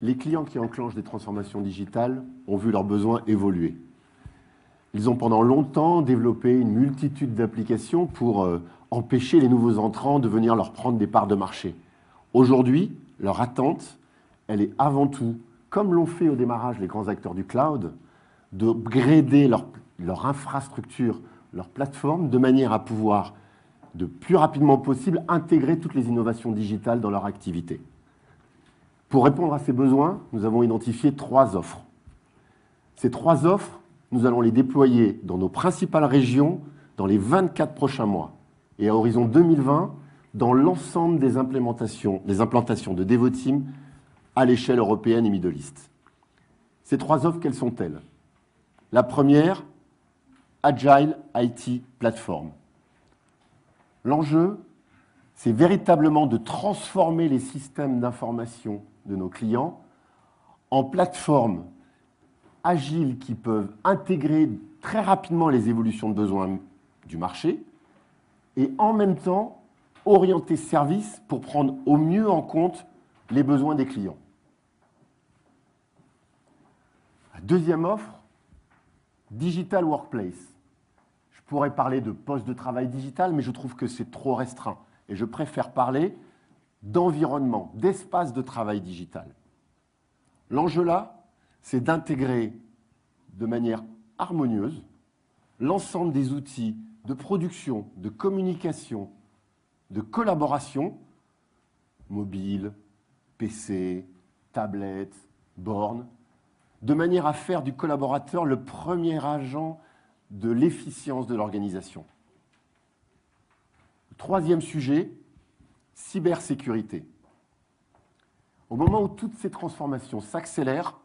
Les clients qui enclenchent des transformations digitales ont vu leurs besoins évoluer. Ils ont pendant longtemps développé une multitude d'applications pour empêcher les nouveaux entrants de venir leur prendre des parts de marché. Aujourd'hui, leur attente, elle est avant tout, comme l'ont fait au démarrage les grands acteurs du cloud, de grader leur infrastructure, leur plateforme, de manière à pouvoir, le plus rapidement possible, intégrer toutes les innovations digitales dans leur activité. Pour répondre à ces besoins, nous avons identifié 3 offres. Ces 3 offres, nous allons les déployer dans nos principales régions dans les 24 prochains mois. Et à horizon 2020, dans l'ensemble des implantations de Devoteam à l'échelle européenne et Middle East. Ces 3 offres, quelles sont-elles? La première, Agile IT Platform. L'enjeu, c'est véritablement de transformer les systèmes d'information de nos clients en plateformes agiles qui peuvent intégrer très rapidement les évolutions de besoins du marché et en même temps orienter service pour prendre au mieux en compte les besoins des clients. La deuxième offre, Digital Workplace. Je pourrais parler de poste de travail digital, mais je trouve que c'est trop restreint. Et je préfère parler d'environnement, d'espace de travail digital. L'enjeu là, c'est d'intégrer de manière harmonieuse l'ensemble des outils de production, de communication, de collaboration, mobile, PC, tablette, borne, de manière à faire du collaborateur le premier agent de l'efficience de l'organisation. Troisième sujet, cybersécurité. Au moment où toutes ces transformations s'accélèrent,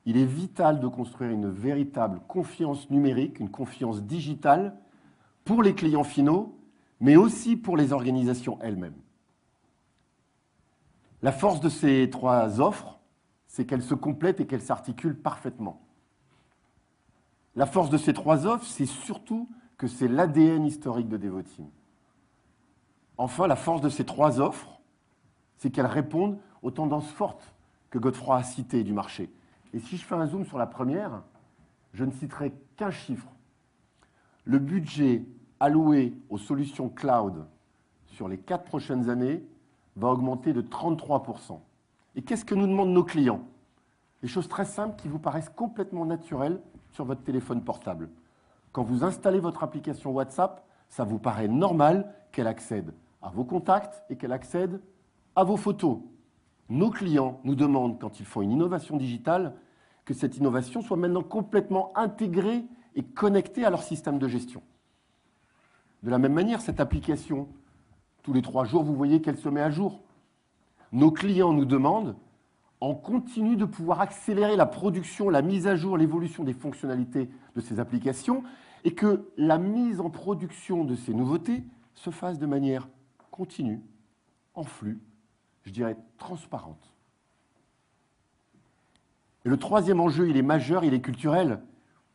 il est vital de construire une véritable confiance numérique, une confiance digitale pour les clients finaux, mais aussi pour les organisations elles-mêmes. La force de ces 3 offres, c'est qu'elles se complètent et qu'elles s'articulent parfaitement. La force de ces 3 offres, c'est surtout que c'est l'ADN historique de Devoteam. Enfin, la force de ces 3 offres, c'est qu'elles répondent aux tendances fortes que Godefroy a citées du marché. Et si je fais un zoom sur la première, je ne citerai qu'un chiffre. Le budget alloué aux solutions cloud sur les 4 prochaines années va augmenter de 33%. Et qu'est-ce que nous demandent nos clients? Des choses très simples qui vous paraissent complètement naturelles sur votre téléphone portable. Quand vous installez votre application WhatsApp, ça vous paraît normal qu'elle accède à vos contacts et qu'elle accède à vos photos. Nos clients nous demandent, quand ils font une innovation digitale, que cette innovation soit maintenant complètement intégrée et connectée à leur système de gestion. De la même manière, cette application, tous les 3 jours, vous voyez qu'elle se met à jour. Nos clients nous demandent en continu de pouvoir accélérer la production, la mise à jour, l'évolution des fonctionnalités de ces applications et que la mise en production de ces nouveautés se fasse de manière continue, en flux, je dirais transparente. Et le troisième enjeu, il est majeur, il est culturel.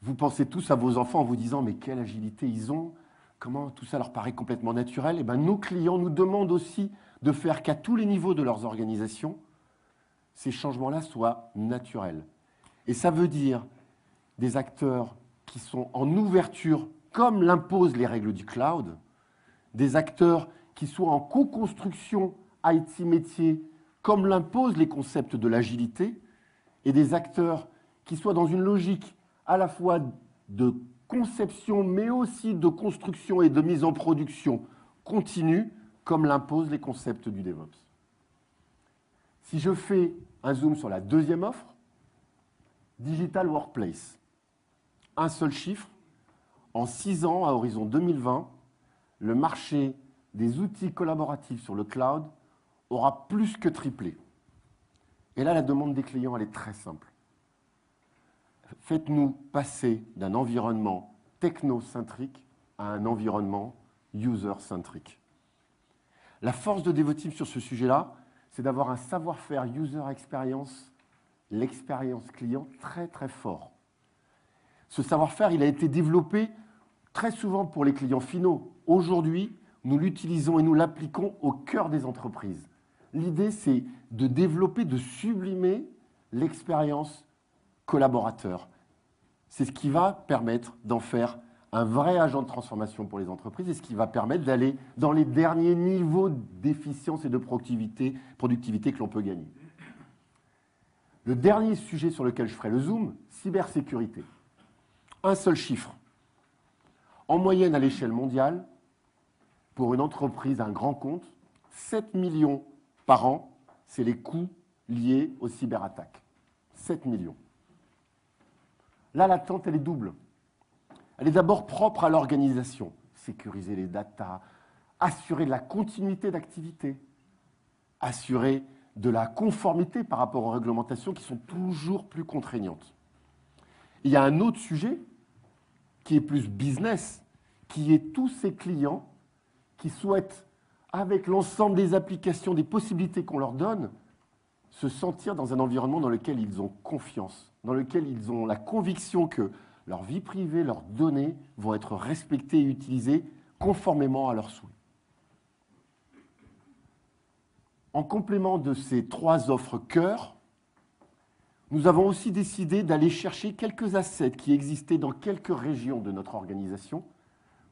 Vous pensez tous à vos enfants en vous disant « mais quelle agilité ils ont, comment tout ça leur paraît complètement naturel ?» Eh bien, nos clients nous demandent aussi de faire qu'à tous les niveaux de leurs organisations, ces changements-là soient naturels. Et ça veut dire des acteurs qui sont en ouverture, comme l'imposent les règles du cloud, des acteurs qui soient en co-construction IT métier, comme l'imposent les concepts de l'agilité, et des acteurs qui soient dans une logique à la fois de conception, mais aussi de construction et de mise en production continue, comme l'imposent les concepts du DevOps. Si je fais un zoom sur la deuxième offre, Digital Workplace, un seul chiffre, en 6 ans, à horizon 2020, le marché des outils collaboratifs sur le cloud aura plus que triplé. Et là, la demande des clients, elle est très simple. Faites-nous passer d'un environnement technocentrique à un environnement user-centrique. La force de Devoteam sur ce sujet-là, c'est d'avoir un savoir-faire user experience, l'expérience client très très fort. Ce savoir-faire, il a été développé très souvent pour les clients finaux. Aujourd'hui, nous l'utilisons et nous l'appliquons au cœur des entreprises. L'idée, c'est de développer, de sublimer l'expérience collaborateur. C'est ce qui va permettre d'en faire un vrai agent de transformation pour les entreprises et ce qui va permettre d'aller dans les derniers niveaux d'efficience et de productivité que l'on peut gagner. Le dernier sujet sur lequel je ferai le zoom, cybersécurité. Un seul chiffre. En moyenne, à l'échelle mondiale, pour une entreprise, un grand compte, 7 millions par an, c'est les coûts liés aux cyberattaques. 7 millions. Là, l'attente, elle est double. Elle est d'abord propre à l'organisation. Sécuriser les datas, assurer de la continuité d'activité, assurer de la conformité par rapport aux réglementations qui sont toujours plus contraignantes. Il y a un autre sujet qui est plus business, qui est tous ces clients qui souhaitent, avec l'ensemble des applications, des possibilités qu'on leur donne, se sentir dans un environnement dans lequel ils ont confiance, dans lequel ils ont la conviction que leur vie privée, leurs données vont être respectées et utilisées conformément à leurs souhaits. En complément de ces 3 offres cœur, nous avons aussi décidé d'aller chercher quelques assets qui existaient dans quelques régions de notre organisation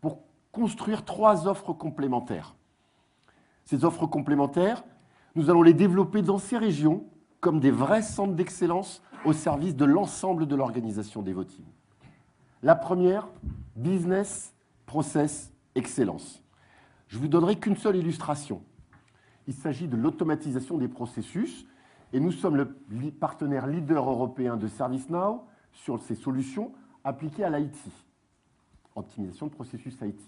pour construire 3 offres complémentaires. Ces offres complémentaires, nous allons les développer dans ces régions comme des vrais centres d'excellence au service de l'ensemble de l'organisation Devoteam. La première, Business Process Excellence. Je ne vous donnerai qu'une seule illustration. Il s'agit de l'automatisation des processus et nous sommes le partenaire leader européen de ServiceNow sur ces solutions appliquées à l'IT, optimisation de processus IT.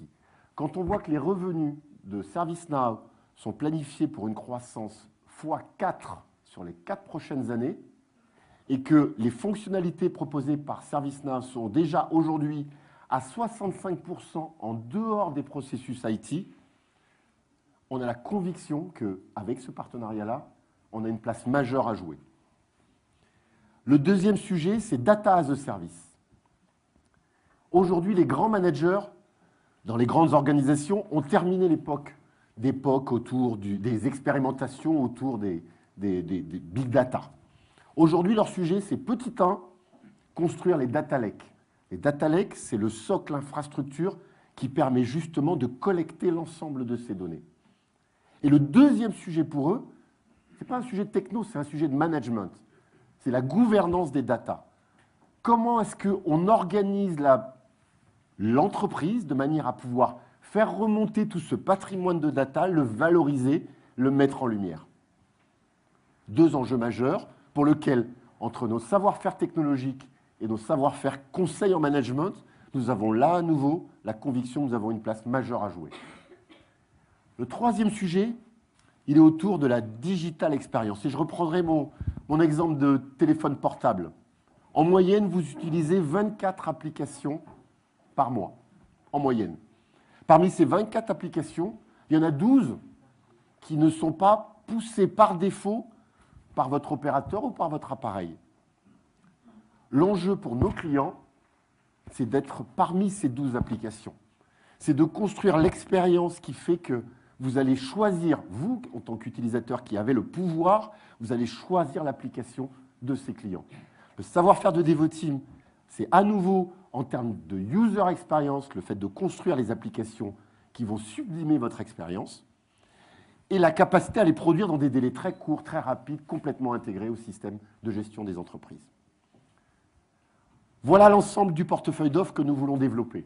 Quand on voit que les revenus de ServiceNow sont planifiés pour une croissance x4 sur les 4 prochaines années et que les fonctionnalités proposées par ServiceNow sont déjà aujourd'hui à 65% en dehors des processus IT, on a la conviction qu'avec ce partenariat-là, on a une place majeure à jouer. Le deuxième sujet, c'est Data as a Service. Aujourd'hui, les grands managers dans les grandes organisations ont terminé d'époque autour des expérimentations autour des big data. Aujourd'hui, leur sujet, c'est petit 1, construire les data lakes. Les data lakes, c'est le socle infrastructure qui permet justement de collecter l'ensemble de ces données. Et le deuxième sujet pour eux, ce n'est pas un sujet de techno, c'est un sujet de management. C'est la gouvernance des data. Comment est-ce qu'on organise l'entreprise de manière à pouvoir faire remonter tout ce patrimoine de data, le valoriser, le mettre en lumière. 2 enjeux majeurs pour lesquels, entre nos savoir-faire technologiques et nos savoir-faire conseil en management, nous avons là à nouveau la conviction que nous avons une place majeure à jouer. Le troisième sujet, il est autour de la digital experience. Et je reprendrai mon exemple de téléphone portable. En moyenne, vous utilisez 24 applications par mois, en moyenne. Parmi ces 24 applications, il y en a 12 qui ne sont pas poussées par défaut par votre opérateur ou par votre appareil. L'enjeu pour nos clients, c'est d'être parmi ces 12 applications. C'est de construire l'expérience qui fait que vous allez choisir, vous, en tant qu'utilisateur qui avez le pouvoir, vous allez choisir l'application de ces clients. Le savoir-faire de Devoteam, c'est à nouveau, en termes de user experience, le fait de construire les applications qui vont sublimer votre expérience et la capacité à les produire dans des délais très courts, très rapides, complètement intégrés au système de gestion des entreprises. Voilà l'ensemble du portefeuille d'offres que nous voulons développer.